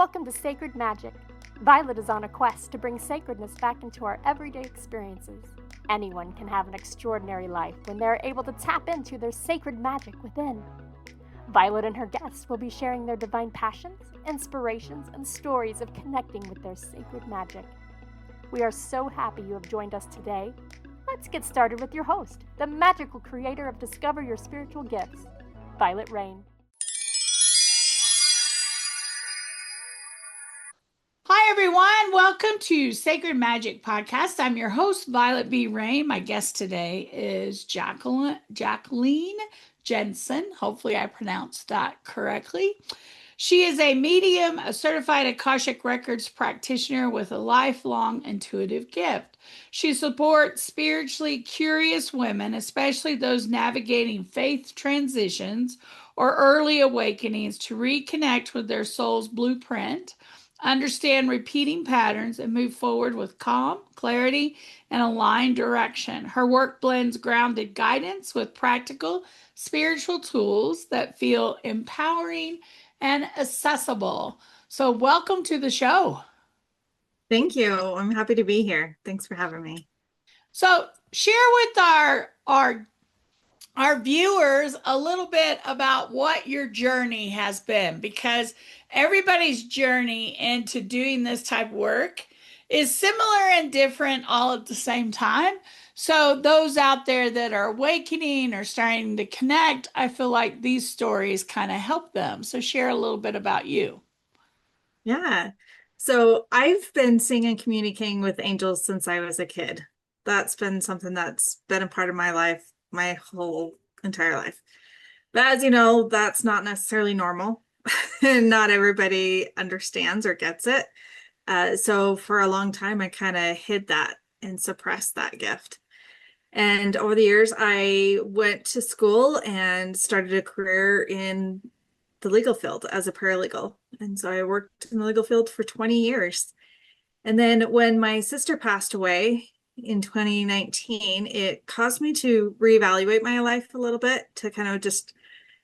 Welcome to Sacred Magic. Violet is on a quest to bring sacredness back into our everyday experiences. Anyone can have an extraordinary life when they are able to tap into their sacred magic within. Violet and her guests will be sharing their divine passions, inspirations, and stories of connecting with their sacred magic. We are so happy you have joined us today. Let's get started with your host, the magical creator of Discover Your Spiritual Gifts, Vialet Rayne. Hi, everyone. Welcome to Sacred Magic Podcast. I'm your host, Vialet B Rayne. My guest today is Jacqueline Jenson. Hopefully I pronounced that correctly. She is a medium, a certified Akashic Records practitioner with a lifelong intuitive gift. She supports spiritually curious women, especially those navigating faith transitions or early awakenings, to reconnect with their soul's blueprint, understand repeating patterns, and move forward with calm, clarity, and aligned direction. Her work blends grounded guidance with practical spiritual tools that feel empowering and accessible. So welcome to the show. Thank you. I'm happy to be here. Thanks for having me. So share with our viewers a little bit about what your journey has been, because everybody's journey into doing this type of work is similar and different all at the same time. So those out there that are awakening or starting to connect, I feel like these stories kind of help them. So share a little bit about you. Yeah. So I've been seeing and communicating with angels since I was a kid. That's been something that's been a part of my life, my whole entire life. But as you know, that's not necessarily normal. And not everybody understands or gets it. So for a long time, I kind of hid that and suppressed that gift. And over the years, I went to school and started a career in the legal field as a paralegal. And so I worked in the legal field for 20 years. And then when my sister passed away in 2019, it caused me to reevaluate my life a little bit, to kind of just,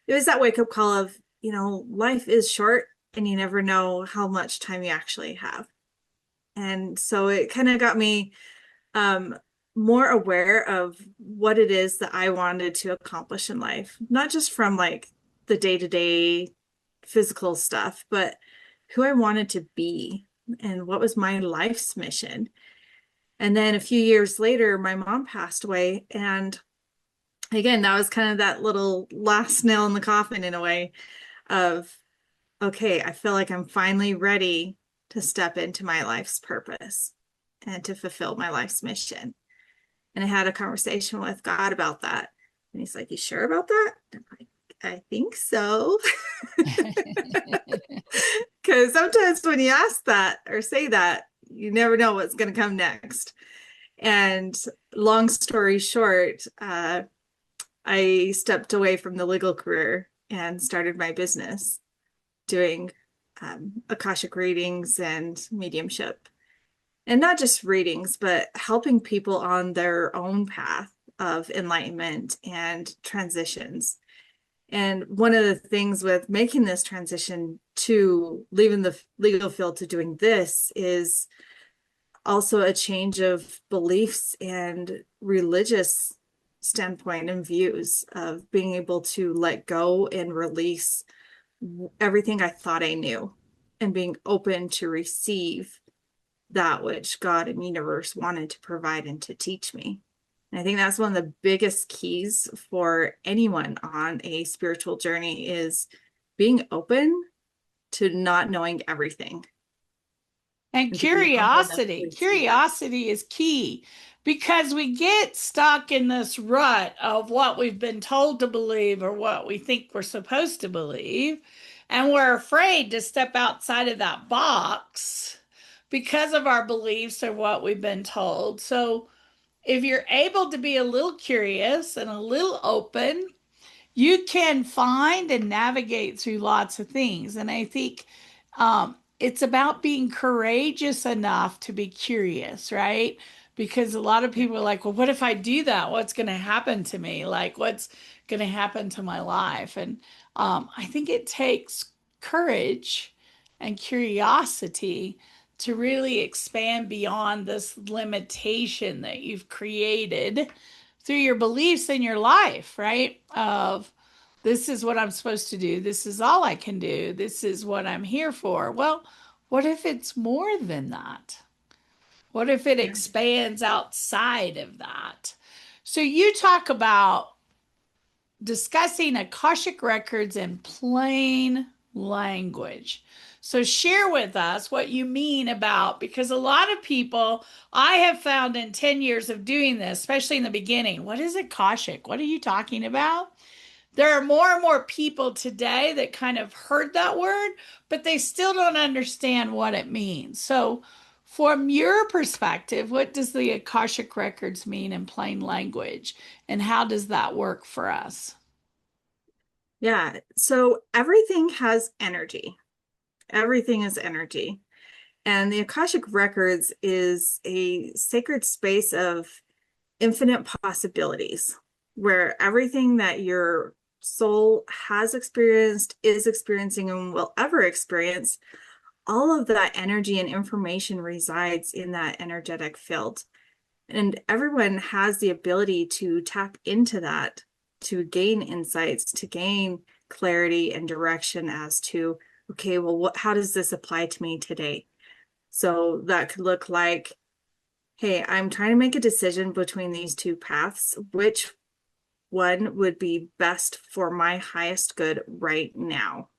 it was that wake-up call of, you know, life is short and you never know how much time you actually have. And so it kind of got me more aware of what it is that I wanted to accomplish in life, not just from like the day-to-day physical stuff, but who I wanted to be and what was my life's mission. And then a few years later, my mom passed away. And again, that was kind of that little last nail in the coffin in a way of, okay, I feel like I'm finally ready to step into my life's purpose and to fulfill my life's mission. And I had a conversation with God about that. And he's like, you sure about that? I'm like, I think so. Because sometimes when you ask that or say that, you never know what's going to come next. And long story short, I stepped away from the legal career and started my business doing Akashic readings and mediumship. And not just readings, but helping people on their own path of enlightenment and transitions. And one of the things with making this transition to leaving the legal field to doing this is also a change of beliefs and religious standpoint and views of being able to let go and release everything I thought I knew and being open to receive that which God and universe wanted to provide and to teach me. And I think that's one of the biggest keys for anyone on a spiritual journey, is being open to not knowing everything. And curiosity is key, because we get stuck in this rut of what we've been told to believe or what we think we're supposed to believe. And we're afraid to step outside of that box because of our beliefs or what we've been told. So if you're able to be a little curious and a little open, you can find and navigate through lots of things. And I think it's about being courageous enough to be curious, right? Because a lot of people are like, well, what if I do that? What's going to happen to me? Like, what's going to happen to my life? And I think it takes courage and curiosity to really expand beyond this limitation that you've created through your beliefs in your life, right? Of this is what I'm supposed to do. This is all I can do. This is what I'm here for. Well, what if it's more than that? What if it expands outside of that? So you talk about discussing Akashic Records in plain language. So share with us what you mean about, because a lot of people I have found in 10 years of doing this, especially in the beginning, what is Akashic? What are you talking about? There are more and more people today that kind of heard that word, but they still don't understand what it means. So from your perspective, what does the Akashic Records mean in plain language, and how does that work for us? Yeah. So everything has energy. Everything is energy. And the Akashic Records is a sacred space of infinite possibilities where everything that your soul has experienced, is experiencing, and will ever experience, all of that energy and information resides in that energetic field. And everyone has the ability to tap into that, to gain insights, to gain clarity and direction as to, okay, well, how does this apply to me today? So that could look like, hey, I'm trying to make a decision between these two paths. Which one would be best for my highest good right now?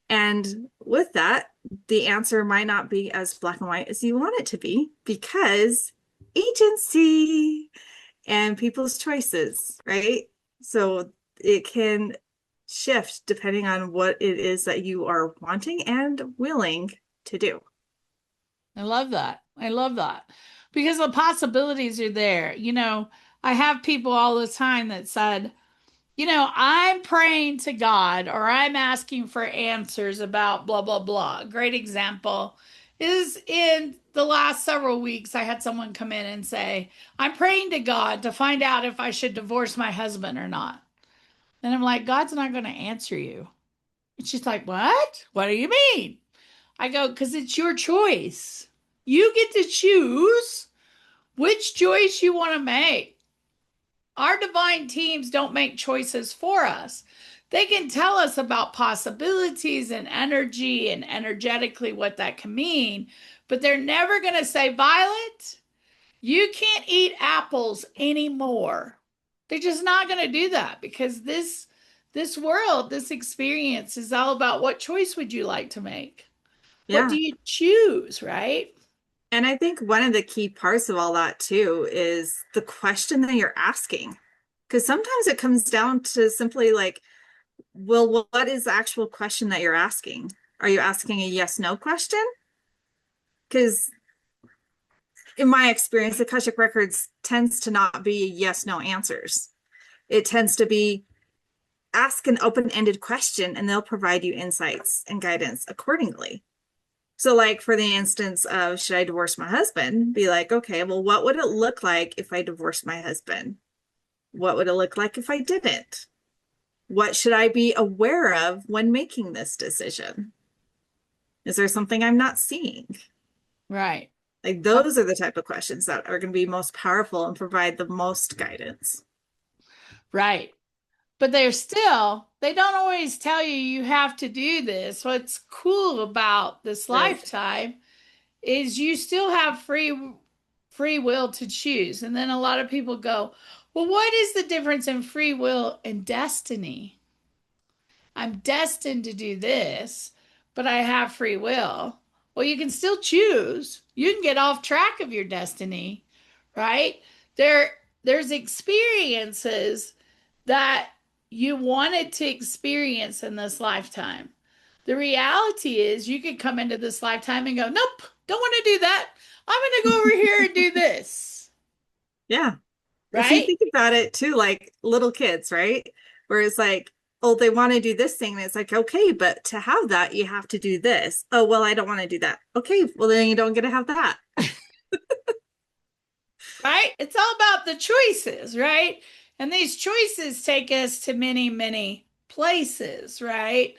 And with that, the answer might not be as black and white as you want it to be, because agency and people's choices, right? So it can shift depending on what it is that you are wanting and willing to do. I love that. I love that because the possibilities are there. I have people all the time that said, I'm praying to God or I'm asking for answers about blah, blah, blah. A great example is in the last several weeks, I had someone come in and say, I'm praying to God to find out if I should divorce my husband or not. And I'm like, God's not going to answer you. And she's like, what? What do you mean? I go, because it's your choice. You get to choose which choice you want to make. Our divine teams don't make choices for us. They can tell us about possibilities and energy and energetically what that can mean, but they're never going to say, Violet, you can't eat apples anymore. They're just not going to do that, because this world, this experience is all about what choice would you like to make? What Yeah. do you choose, right? And I think one of the key parts of all that too is the question that you're asking. Because sometimes it comes down to simply like, well, what is the actual question that you're asking? Are you asking a yes/no question? Because in my experience, Akashic Records tends to not be yes/no answers. It tends to be ask an open-ended question and they'll provide you insights and guidance accordingly. So like for the instance of, should I divorce my husband? Be like, okay, well, what would it look like if I divorced my husband? What would it look like if I didn't? What should I be aware of when making this decision? Is there something I'm not seeing? Right. Like those are the type of questions that are going to be most powerful and provide the most guidance. Right. But they don't always tell you have to do this. What's cool about this lifetime is you still have free will to choose. And then a lot of people go, well, what is the difference in free will and destiny? I'm destined to do this, but I have free will. Well, you can still choose. You can get off track of your destiny, right? There's experiences that you wanted to experience in this lifetime. The reality is you could come into this lifetime and go, nope, don't want to do that. I'm going to go over here and do this. Yeah. Right? If you think about it too, like little kids, right? Where it's like, oh, they want to do this thing. And it's like, okay, but to have that, you have to do this. Oh, well, I don't want to do that. Okay, well, then you don't get to have that. Right? It's all about the choices, right? And these choices take us to many, many places, right?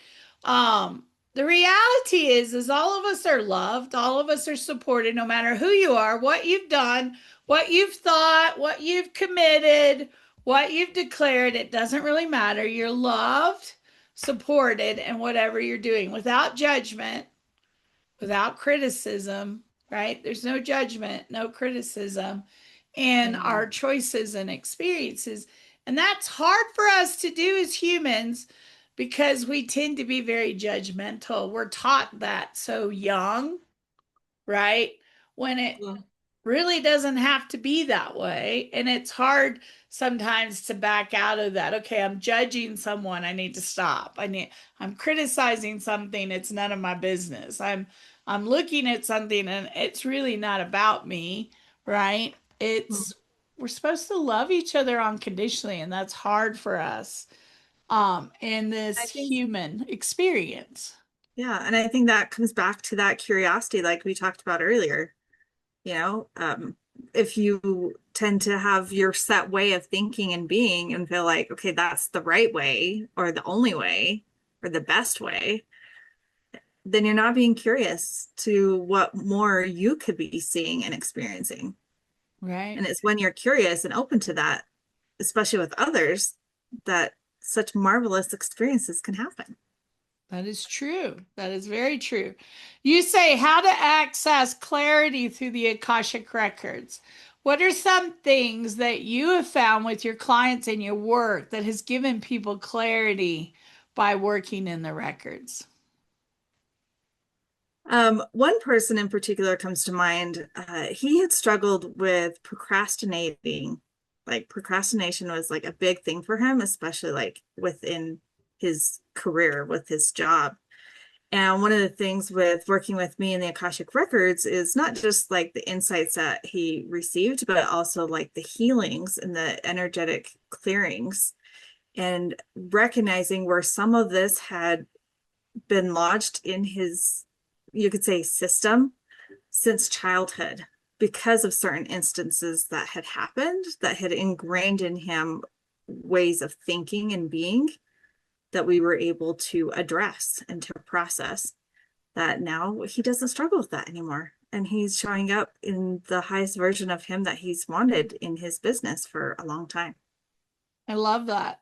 the reality is all of us are loved. All of us are supported, no matter who you are, what you've done, what you've thought, what you've committed, what you've declared. It doesn't really matter. You're loved, supported, and whatever you're doing, without judgment, without criticism, right? There's no judgment, no criticism in our choices and experiences. And that's hard for us to do as humans because we tend to be very judgmental. We're taught that so young, right? When it really doesn't have to be that way. And it's hard sometimes to back out of that. Okay, I'm judging someone. I need to stop. I'm criticizing something. It's none of my business. I'm looking at something and it's really not about me, right? We're supposed to love each other unconditionally, and that's hard for us in this human experience. Yeah, and I think that comes back to that curiosity like we talked about earlier. You know, if you tend to have your set way of thinking and being and feel like, okay, that's the right way or the only way or the best way, then you're not being curious to what more you could be seeing and experiencing. Right. And it's when you're curious and open to that, especially with others, that such marvelous experiences can happen. That is true. That is very true. You say how to access clarity through the Akashic Records. What are some things that you have found with your clients in your work that has given people clarity by working in the records? One person in particular comes to mind. He had struggled with procrastinating. Like procrastination was like a big thing for him, especially like within his career, with his job. And one of the things with working with me in the Akashic Records is not just like the insights that he received, but also like the healings and the energetic clearings, and recognizing where some of this had been lodged in his, you could say, system since childhood because of certain instances that had happened that had ingrained in him ways of thinking and being that we were able to address and to process, that now he doesn't struggle with that anymore. And he's showing up in the highest version of him that he's wanted in his business for a long time. I love that.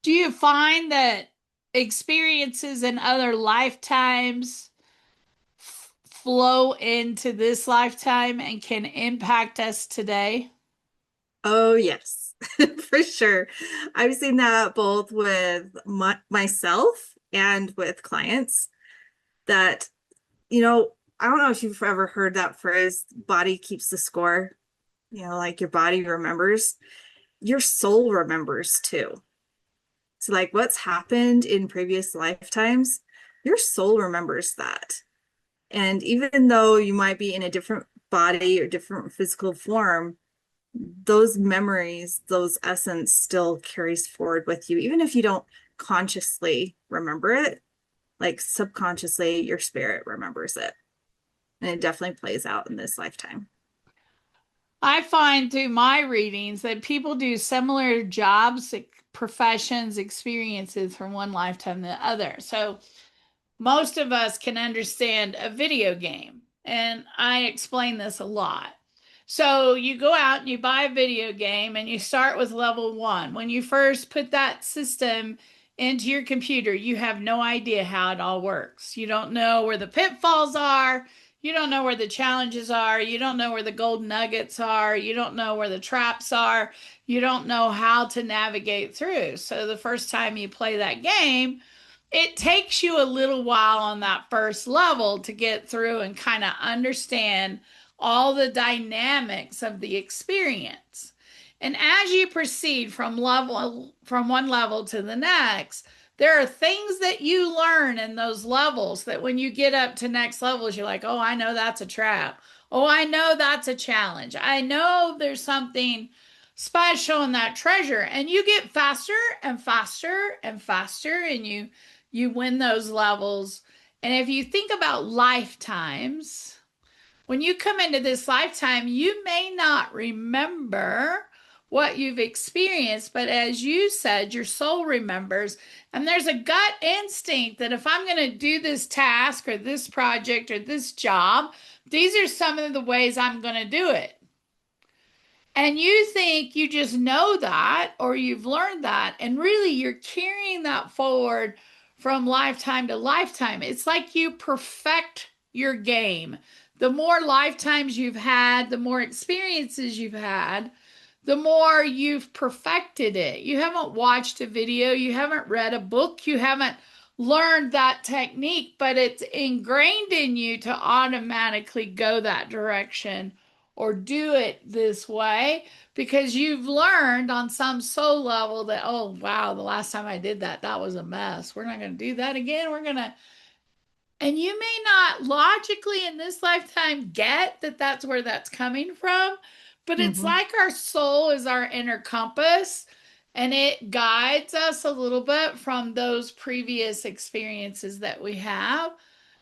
Do you find that experiences in other lifetimes flow into this lifetime and can impact us today? Oh, yes, for sure. I've seen that both with myself and with clients that, you know, I don't know if you've ever heard that phrase, body keeps the score. You know, like your body remembers, your soul remembers too. So like what's happened in previous lifetimes, your soul remembers that. And even though you might be in a different body or different physical form, those memories, those essence still carries forward with you, even if you don't consciously remember it. Like subconsciously, your spirit remembers it. And it definitely plays out in this lifetime. I find through my readings that people do similar jobs, professions, experiences from one lifetime to the other. So most of us can understand a video game, and I explain this a lot. So you go out and you buy a video game and you start with level 1. When you first put that system into your computer, you have no idea how it all works. You don't know where the pitfalls are. You don't know where the challenges are. You don't know where the golden nuggets are. You don't know where the traps are. You don't know how to navigate through. So the first time you play that game, it takes you a little while on that first level to get through and kind of understand all the dynamics of the experience. And as you proceed from one level to the next, there are things that you learn in those levels that when you get up to next levels, you're like, oh, I know that's a trap. Oh, I know that's a challenge. I know there's something special in that treasure. And you get faster and faster and faster, and you win those levels. And if you think about lifetimes, when you come into this lifetime, you may not remember what you've experienced, but as you said, your soul remembers. And there's a gut instinct that if I'm going to do this task or this project or this job, these are some of the ways I'm going to do it. And you think you just know that, or you've learned that, and really you're carrying that forward from lifetime to lifetime. It's like you perfect your game. The more lifetimes you've had, the more experiences you've had, the more you've perfected it. You haven't watched a video, you haven't read a book, you haven't learned that technique, but it's ingrained in you to automatically go that direction or do it this way because you've learned on some soul level that, oh, wow, the last time I did that, that was a mess. We're not going to do that again. And you may not logically in this lifetime get that that's where that's coming from, but it's like our soul is our inner compass and it guides us a little bit from those previous experiences that we have.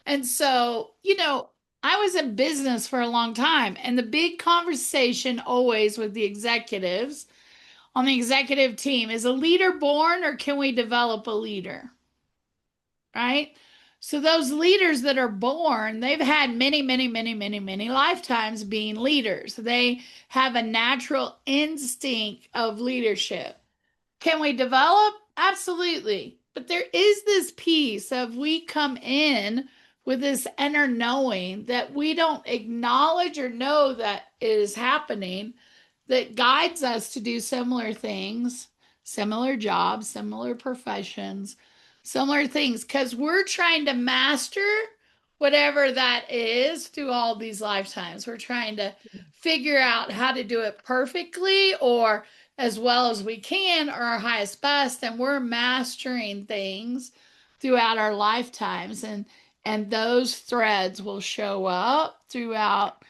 And so, I was in business for a long time, and the big conversation always with the executives on the executive team is a leader born or can we develop a leader? Right? So those leaders that are born, they've had many, many, many, many, many lifetimes being leaders. They have a natural instinct of leadership. Can we develop? Absolutely. But there is this piece of we come in with this inner knowing that we don't acknowledge or know that it is happening that guides us to do similar things, similar jobs, similar professions, similar things, because we're trying to master whatever that is through all these lifetimes. We're trying to figure out how to do it perfectly or as well as we can or our highest best, and we're mastering things throughout our lifetimes, and those threads will show up throughout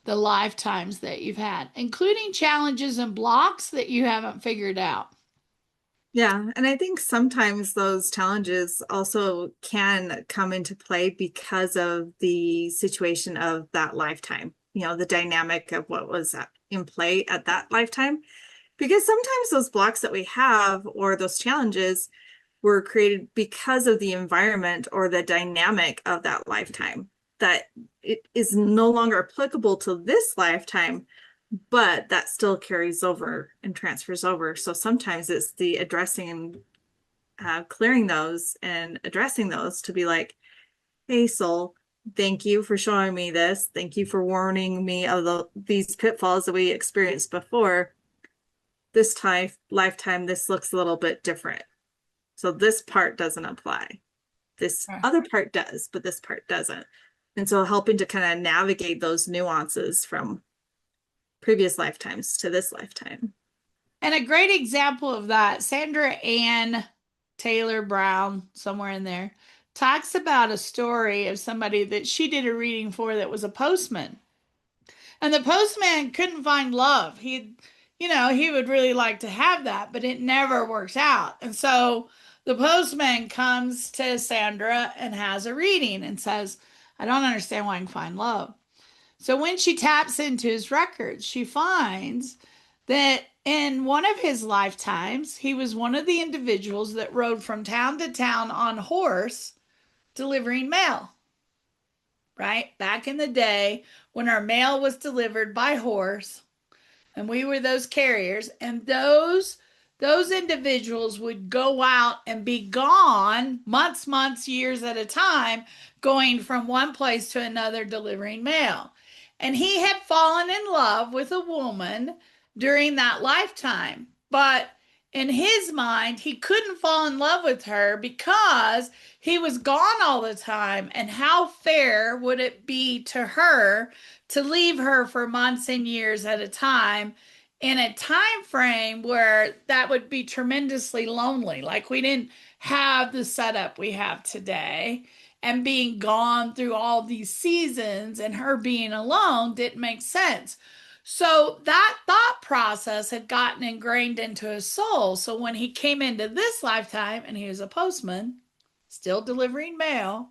the lifetimes that you've had, including challenges and blocks that you haven't figured out. Yeah, and I think sometimes those challenges also can come into play because of the situation of that lifetime, the dynamic of what was in play at that lifetime. Because sometimes those blocks that we have or those challenges were created because of the environment or the dynamic of that lifetime, that it is no longer applicable to this lifetime, but that still carries over and transfers over. So sometimes it's the addressing and clearing those and addressing those to be like, hey, soul, thank you for showing me this. Thank you for warning me of these pitfalls that we experienced before. This lifetime, this looks a little bit different. So this part doesn't apply. This other part does, but this part doesn't. And so helping to kind of navigate those nuances from previous lifetimes to this lifetime. And a great example of that, Sandra Ann Taylor Brown, somewhere in there, talks about a story of somebody that she did a reading for that was a postman. And the postman couldn't find love. He would really like to have that, but it never works out. And so the postman comes to Sandra and has a reading and says, I don't understand why I can find love. So when she taps into his records, she finds that in one of his lifetimes, he was one of the individuals that rode from town to town on horse delivering mail. Right? Back in the day when our mail was delivered by horse and we were those carriers, and those individuals would go out and be gone months, years at a time, going from one place to another delivering mail. And he had fallen in love with a woman during that lifetime. But in his mind, he couldn't fall in love with her because he was gone all the time. And how fair would it be to her to leave her for months and years at a time in a time frame where that would be tremendously lonely? Like, we didn't have the setup we have today, and being gone through all these seasons and her being alone didn't make sense. So that thought process had gotten ingrained into his soul. So when he came into this lifetime and he was a postman, still delivering mail,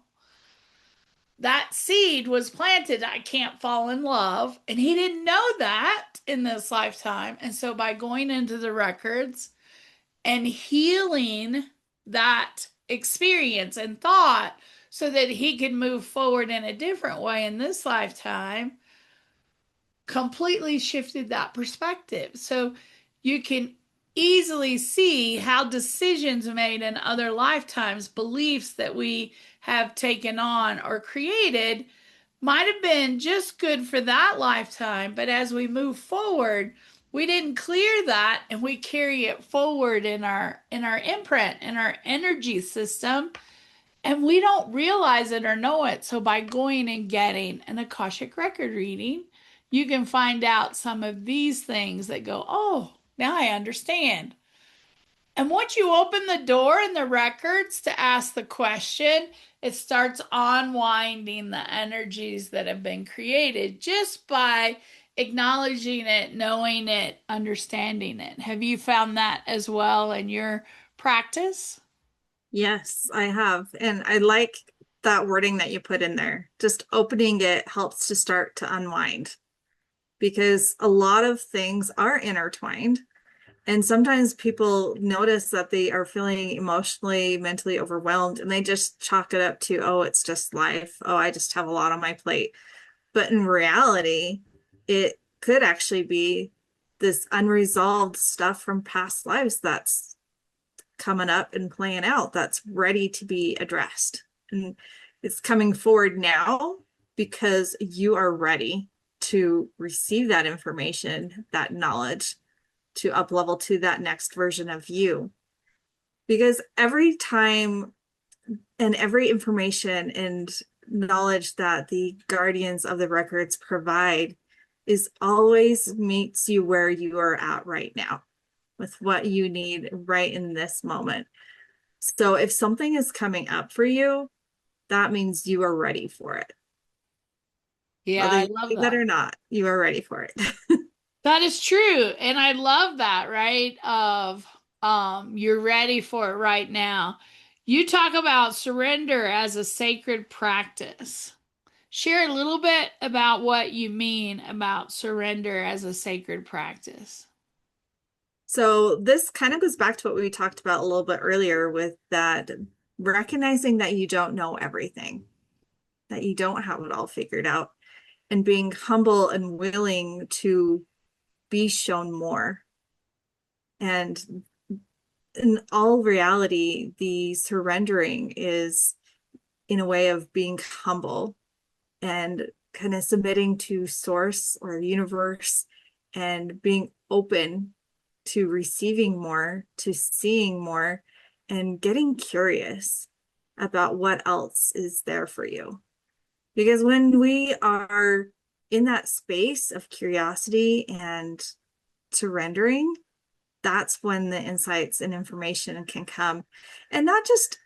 that seed was planted. I can't fall in love. And he didn't know that in this lifetime. And so by going into the records and healing that experience and thought so that he could move forward in a different way in this lifetime, completely shifted that perspective. So you can easily see how decisions made in other lifetimes, beliefs that we have taken on or created, might have been just good for that lifetime, but as we move forward, we didn't clear that, and we carry it forward in our imprint, in our energy system, and we don't realize it or know it. So by going and getting an Akashic record reading, you can find out some of these things that go, oh, now I understand. And once you open the door in the records to ask the question, it starts unwinding the energies that have been created just by acknowledging it, knowing it, understanding it. Have you found that as well in your practice? Yes, I have. And I like that wording that you put in there. Just opening it helps to start to unwind, because a lot of things are intertwined. And sometimes people notice that they are feeling emotionally, mentally overwhelmed, and they just chalk it up to, oh, it's just life. Oh, I just have a lot on my plate. But in reality, it could actually be this unresolved stuff from past lives that's coming up and playing out, that's ready to be addressed. And it's coming forward now because you are ready to receive that information, that knowledge, to up level to that next version of you. Because every time and every information and knowledge that the guardians of the records provide is always meets you where you are at right now with what you need right in this moment. So if something is coming up for you, that means you are ready for it. Yeah, Whether I you love think that. or not, you are ready for it. That is true. And I love that, right? Of you're ready for it right now. You talk about surrender as a sacred practice. Share a little bit about what you mean about surrender as a sacred practice. So this kind of goes back to what we talked about a little bit earlier with that, recognizing that you don't know everything, that you don't have it all figured out, and being humble and willing to be shown more. And in all reality, the surrendering is in a way of being humble and kind of submitting to source or universe and being open to receiving more, to seeing more, and getting curious about what else is there for you. Because when we are in that space of curiosity and surrendering, that's when the insights and information can come. And not just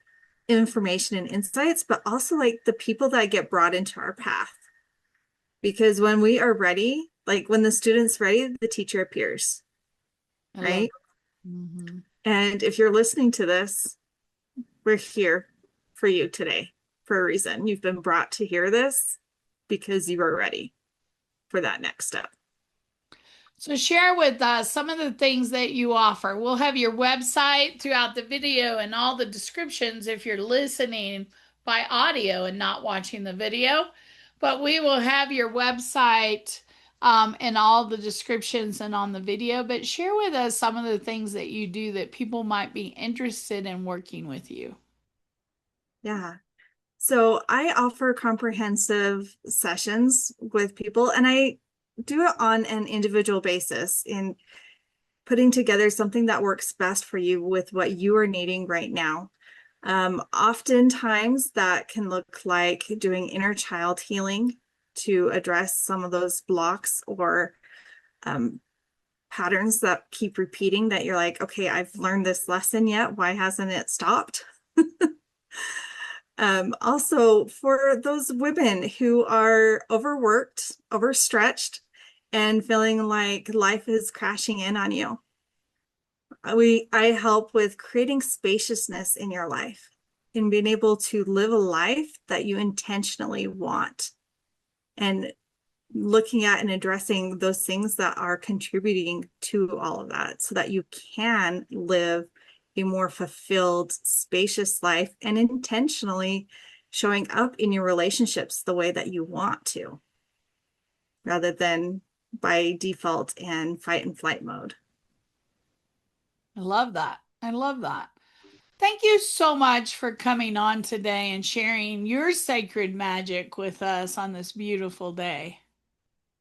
information and insights, but also like the people that get brought into our path. Because when we are ready, like when the student's ready, the teacher appears, right? Mm-hmm. And if you're listening to this, we're here for you today for a reason. You've been brought to hear this because you are ready for that next step. So share with us some of the things that you offer. We'll have your website throughout the video and all the descriptions if you're listening by audio and not watching the video. But we will have your website and all the descriptions and on the video. But share with us some of the things that you do that people might be interested in working with you. Yeah. So I offer comprehensive sessions with people, and I do it on an individual basis in putting together something that works best for you with what you are needing right now. Oftentimes that can look like doing inner child healing to address some of those blocks or patterns that keep repeating that you're like, okay, I've learned this lesson yet. Why hasn't it stopped? Also for those women who are overworked, overstretched, and feeling like life is crashing in on you. I help with creating spaciousness in your life and being able to live a life that you intentionally want, and looking at and addressing those things that are contributing to all of that, so that you can live a more fulfilled, spacious life and intentionally showing up in your relationships the way that you want to, rather than by default and fight and flight mode. I love that. I love that. Thank you so much for coming on today and sharing your sacred magic with us on this beautiful day.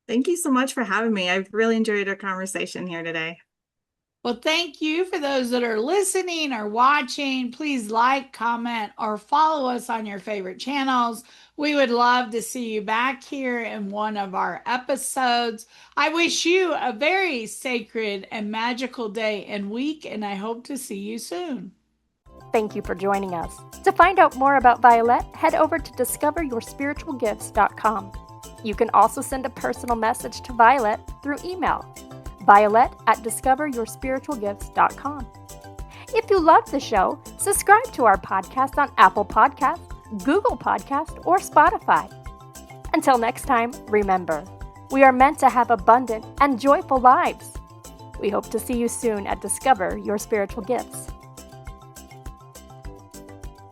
Thank you so much for having me. I've really enjoyed our conversation here today. Well, thank you for those that are listening or watching. Please like, comment, or follow us on your favorite channels. We would love to see you back here in one of our episodes. I wish you a very sacred and magical day and week, and I hope to see you soon. Thank you for joining us. To find out more about Vialet, head over to discoveryourspiritualgifts.com. You can also send a personal message to Vialet through email, violet@discoveryourspiritualgifts.com. If you love the show, subscribe to our podcast on Apple Podcasts, Google Podcasts, or Spotify. Until next time, remember, we are meant to have abundant and joyful lives. We hope to see you soon at Discover Your Spiritual Gifts.